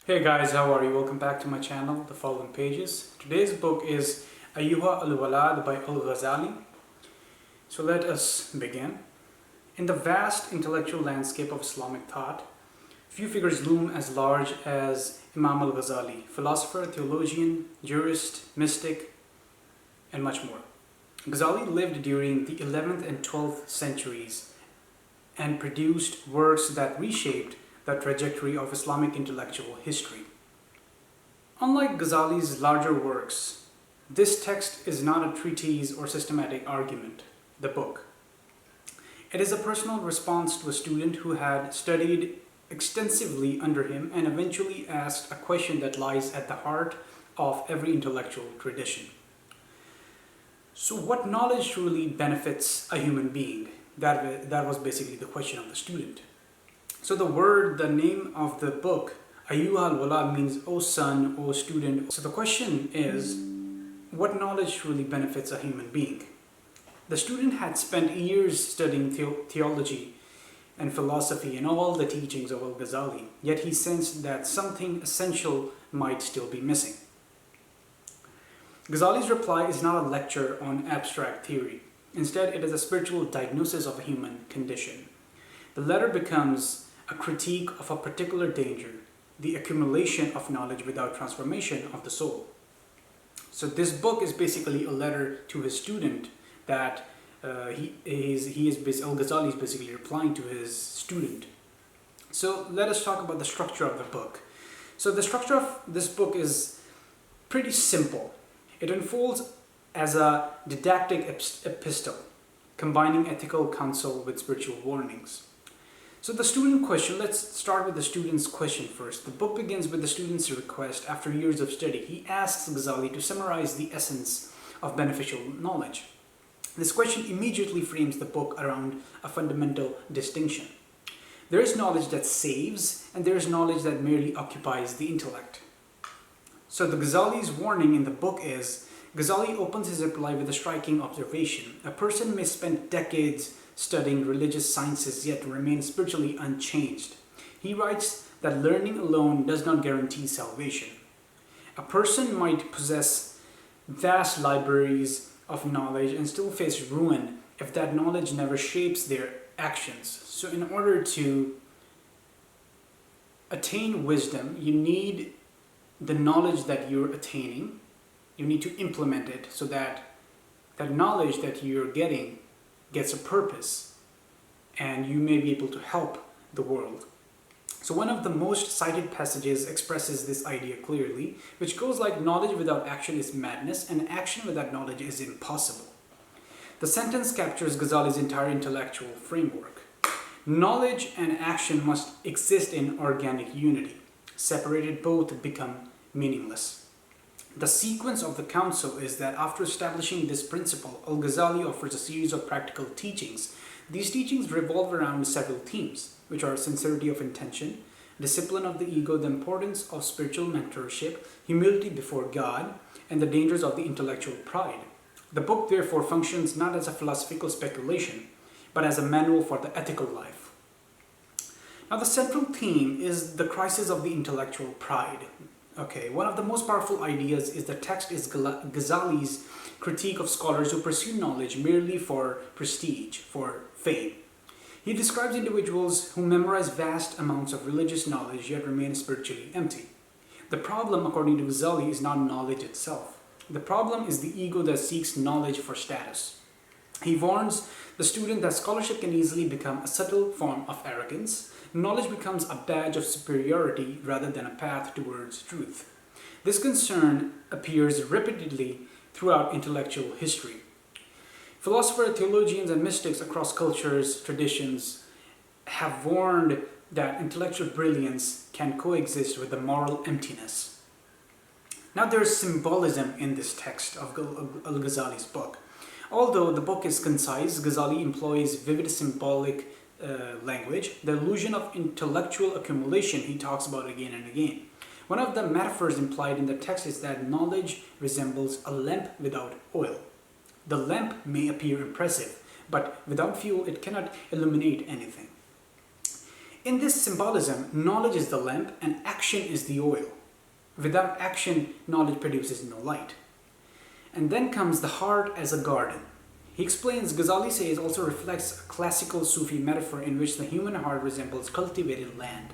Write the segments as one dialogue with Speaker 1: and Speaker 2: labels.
Speaker 1: Hey guys, how are you? Welcome back to my channel, The Following Pages. Today's book is Ayyuha by Al-Ghazali. So let us begin. In the vast intellectual landscape of Islamic thought, few figures loom as large as Imam Al-Ghazali, philosopher, theologian, jurist, mystic, and much more. Ghazali lived during the 11th and 12th centuries and produced works that reshaped the trajectory of Islamic intellectual history. Unlike Ghazali's larger works, this text is not a treatise or systematic argument, the book. It is a personal response to a student who had studied extensively under him and eventually asked a question that lies at the heart of every intellectual tradition. So what knowledge truly benefits a human being? That was basically the question of the student. So the name of the book, Ayyuha means O son, O student. So the question is, what knowledge truly benefits a human being? The student had spent years studying theology and philosophy and all the teachings of Al-Ghazali, yet he sensed that something essential might still be missing. Ghazali's reply is not a lecture on abstract theory. Instead, it is a spiritual diagnosis of a human condition. The letter becomes a critique of a particular danger, the accumulation of knowledge without transformation of the soul. So this book is basically a letter to his student that Al-Ghazali is basically replying to his student. So let us talk about the structure of the book. So the structure of this book is pretty simple. It unfolds as a didactic epistle, combining ethical counsel with spiritual warnings. So the student question, let's start with the student's question first. The book begins with the student's request after years of study. He asks Ghazali to summarize the essence of beneficial knowledge. This question immediately frames the book around a fundamental distinction. There is knowledge that saves, and there is knowledge that merely occupies the intellect. So the Ghazali's warning in the book is, Ghazali opens his reply with a striking observation. A person may spend decades studying religious sciences yet remain spiritually unchanged. He writes that learning alone does not guarantee salvation. A person might possess vast libraries of knowledge and still face ruin if that knowledge never shapes their actions. So in order to attain wisdom, you need the knowledge that you're attaining. You need to implement it so that that knowledge that you're getting gets a purpose and you may be able to help the world. So one of the most cited passages expresses this idea clearly, which goes like, knowledge without action is madness and action without knowledge is impossible. The sentence captures Ghazali's entire intellectual framework. Knowledge and action must exist in organic unity. Separated, both become meaningless. The sequence of the counsel is that after establishing this principle, Al-Ghazali offers a series of practical teachings. These teachings revolve around several themes, which are sincerity of intention, discipline of the ego, the importance of spiritual mentorship, humility before God, and the dangers of the intellectual pride. The book therefore functions not as a philosophical speculation, but as a manual for the ethical life. Now the central theme is the crisis of the intellectual pride. One of the most powerful ideas is the text is Ghazali's critique of scholars who pursue knowledge merely for prestige, for fame. He describes individuals who memorize vast amounts of religious knowledge yet remain spiritually empty. The problem, according to Ghazali, is not knowledge itself. The problem is the ego that seeks knowledge for status. He warns the student that scholarship can easily become a subtle form of arrogance. Knowledge becomes a badge of superiority rather than a path towards truth. This concern appears repeatedly throughout intellectual history. Philosophers, theologians, and mystics across cultures, traditions have warned that intellectual brilliance can coexist with the moral emptiness. Now there is symbolism in this text of Al-Ghazali's book. Although the book is concise, Ghazali employs vivid symbolic language. The illusion of intellectual accumulation he talks about again and again. One of the metaphors implied in the text is that knowledge resembles a lamp without oil. The lamp may appear impressive, but without fuel it cannot illuminate anything. In this symbolism, knowledge is the lamp and action is the oil. Without action, knowledge produces no light. And then comes the heart as a garden. He explains, Ghazali says, also reflects a classical Sufi metaphor in which the human heart resembles cultivated land.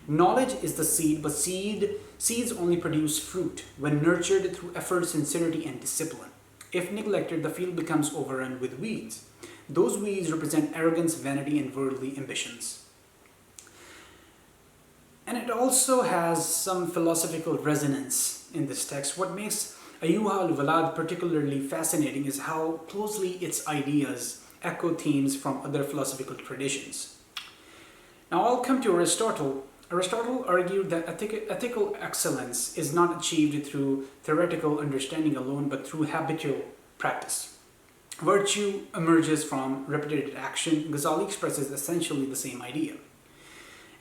Speaker 1: Knowledge is the seed, but seeds only produce fruit when nurtured through effort, sincerity, and discipline. If neglected, the field becomes overrun with weeds. Those weeds represent arrogance, vanity, and worldly ambitions. And it also has some philosophical resonance in this text. What makes Ayyuha al-Walad particularly fascinating is how closely its ideas echo themes from other philosophical traditions. Now I'll come to Aristotle. Aristotle argued that ethical excellence is not achieved through theoretical understanding alone, but through habitual practice. Virtue emerges from repeated action. Ghazali expresses essentially the same idea.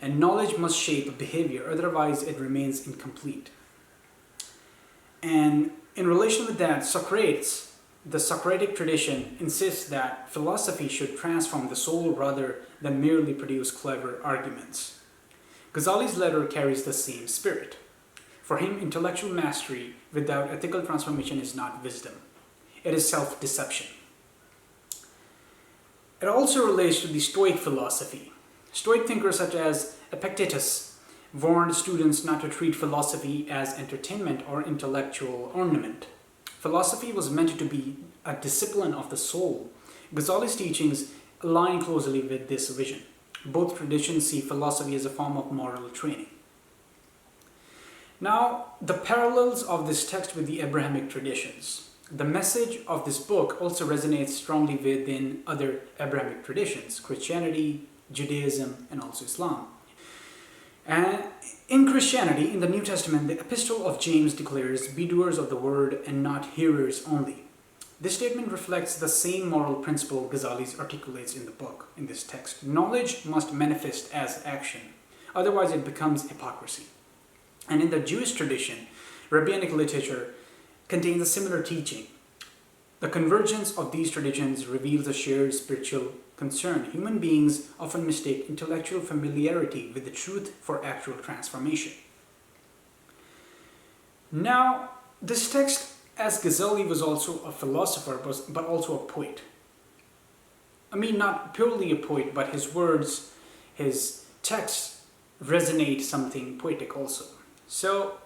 Speaker 1: And knowledge must shape behavior, otherwise it remains incomplete. And in relation with that, Socrates, the Socratic tradition, insists that philosophy should transform the soul rather than merely produce clever arguments. Ghazali's letter carries the same spirit. For him, intellectual mastery without ethical transformation is not wisdom. It is self-deception. It also relates to the Stoic philosophy. Stoic thinkers such as Epictetus warned students not to treat philosophy as entertainment or intellectual ornament. Philosophy was meant to be a discipline of the soul. Ghazali's teachings align closely with this vision. Both traditions see philosophy as a form of moral training. Now, the parallels of this text with the Abrahamic traditions. The message of this book also resonates strongly within other Abrahamic traditions, Christianity, Judaism, and also Islam. And in Christianity, in the New Testament, the Epistle of James declares, "Be doers of the word and not hearers only." This statement reflects the same moral principle Ghazali articulates in the book, in this text. Knowledge must manifest as action, otherwise it becomes hypocrisy. And in the Jewish tradition, rabbinic literature contains a similar teaching. The convergence of these traditions reveals a shared spiritual concern. Human beings often mistake intellectual familiarity with the truth for actual transformation. Now, this text, as Ghazali was also a philosopher, but also a poet. I mean, not purely a poet, but his words, his texts resonate something poetic also. So,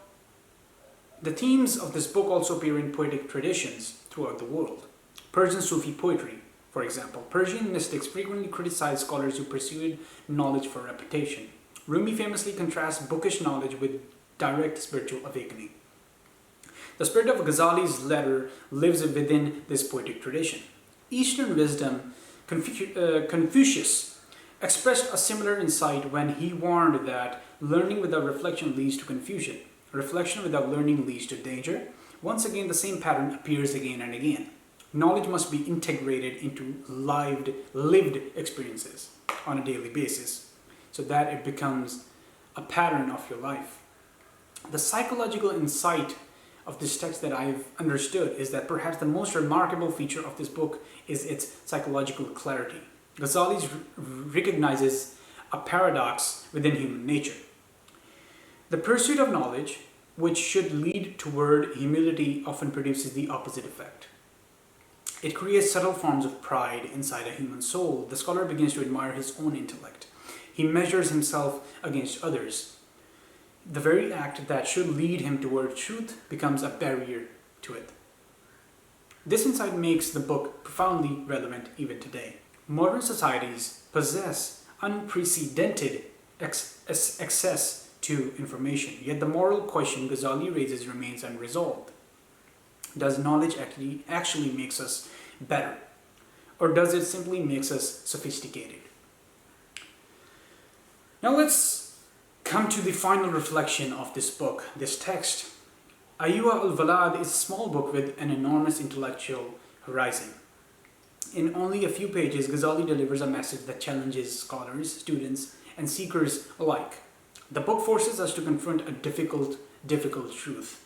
Speaker 1: the themes of this book also appear in poetic traditions throughout the world. Persian Sufi poetry, for example. Persian mystics frequently criticize scholars who pursued knowledge for reputation. Rumi famously contrasts bookish knowledge with direct spiritual awakening. The spirit of Ghazali's letter lives within this poetic tradition. Eastern wisdom, Confucius, expressed a similar insight when he warned that learning without reflection leads to confusion. Reflection without learning leads to danger. Once again, the same pattern appears again and again. Knowledge must be integrated into lived experiences on a daily basis so that it becomes a pattern of your life. The psychological insight of this text that I've understood is that perhaps the most remarkable feature of this book is its psychological clarity. Ghazali recognizes a paradox within human nature. The pursuit of knowledge, which should lead toward humility, often produces the opposite effect. It creates subtle forms of pride inside a human soul. The scholar begins to admire his own intellect. He measures himself against others. The very act that should lead him toward truth becomes a barrier to it. This insight makes the book profoundly relevant even today. Modern societies possess unprecedented access to information, yet the moral question Ghazali raises remains unresolved. Does knowledge actually makes us better? Or does it simply makes us sophisticated? Now let's come to the final reflection of this book, this text. Ayyuha al-Walad is a small book with an enormous intellectual horizon. In only a few pages, Ghazali delivers a message that challenges scholars, students, and seekers alike. The book forces us to confront a difficult truth.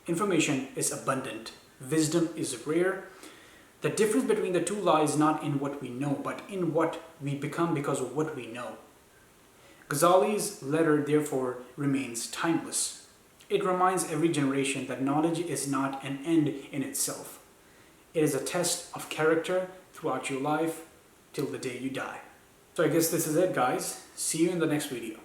Speaker 1: Information is abundant. Wisdom is rare. The difference between the two lies not in what we know, but in what we become because of what we know. Ghazali's letter therefore remains timeless. It reminds every generation that knowledge is not an end in itself. It is a test of character throughout your life till the day you die. So I guess this is it, guys. See you in the next video.